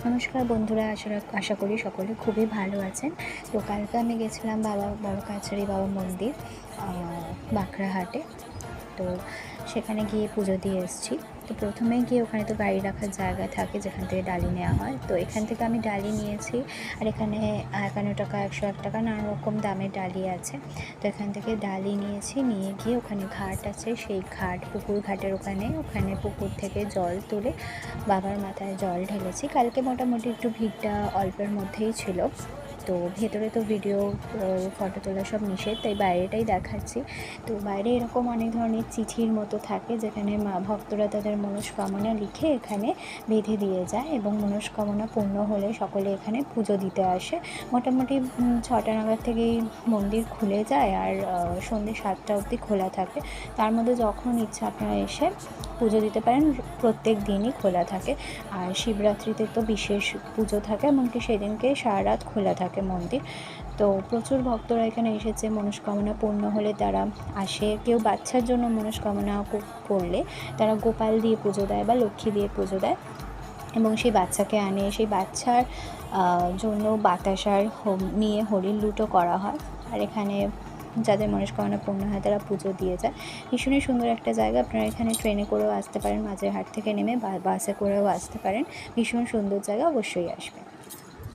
নমস্কার বন্ধুরা, আশা করি সকলে খুবই ভালো আছেন। তো কালকে আমি গেছিলাম বাবা বড় কাছারি বাবা মন্দির বাঁকড়াহাটে। তো সেখানে গিয়ে পুজো দিয়ে এসেছি। তো প্রথমেই গিয়ে ওখানে তো গাড়ি রাখার জায়গা থাকে যেখান থেকে ডালি নেওয়া হয়। তো এখান থেকে আমি ডালি নিয়েছি। আর এখানে 51 টাকা, 101 টাকা নানা রকম দামের ডালি আছে। তো এখান থেকে ডালি নিয়েছি, নিয়ে গিয়ে ওখানে ঘাট আছে, সেই পুকুর ঘাটের ওখানে পুকুর থেকে জল তুলে বাবার মাথায় জল ঢেলেছি। কালকে মোটামুটি একটু ভিড়টা অল্পের মধ্যেই ছিল। তো ভেতরে তো ভিডিও ফটো তোলা সব নিষেধ, তাই বাইরেটাই দেখাচ্ছি। তো বাইরে এরকম অনেক ধরনের চিঠির মতো থাকে যেখানে ভক্তরা তাদের মনস্কামনা লিখে এখানে বেঁধে দিয়ে যায়, এবং মনস্কামনা পূর্ণ হলে সকলে এখানে পুজো দিতে আসে। মোটামুটি 6টা নাগাদ থেকেই মন্দির খুলে যায়, আর সন্ধ্যে 7টা অবধি খোলা থাকে। তার মধ্যে যখন ইচ্ছা আপনারা এসে পুজো দিতে পারেন। প্রত্যেক দিনই খোলা থাকে। আর শিবরাত্রিতে তো বিশেষ পুজো থাকে, এমনকি সেদিনকে সারা রাত খোলা থাকে মন্দির। তো প্রচুর ভক্তরা এখানে এসেছে, মনস্কামনা পূর্ণ হলে তারা আসে। কেউ বাচ্চার জন্য মনস্কামনা করলে তারা গোপাল দিয়ে পুজো দেয় বা লক্ষ্মী দিয়ে পুজো দেয়, এবং সেই বাচ্চাকে আনে। সেই বাচ্চার জন্য বাতাসার নিয়ে হরিণ লুটো করা হয়। আর এখানে যাদের মনস্কামনা পূর্ণ হয় তারা পুজো দিয়ে যায়। ভীষণই সুন্দর একটা জায়গা। আপনারা এখানে ট্রেনে করেও আসতে পারেন, মাঝেরহাট থেকে নেমে, বা বাসে করেও আসতে পারেন। ভীষণ সুন্দর জায়গা, অবশ্যই আসবেন।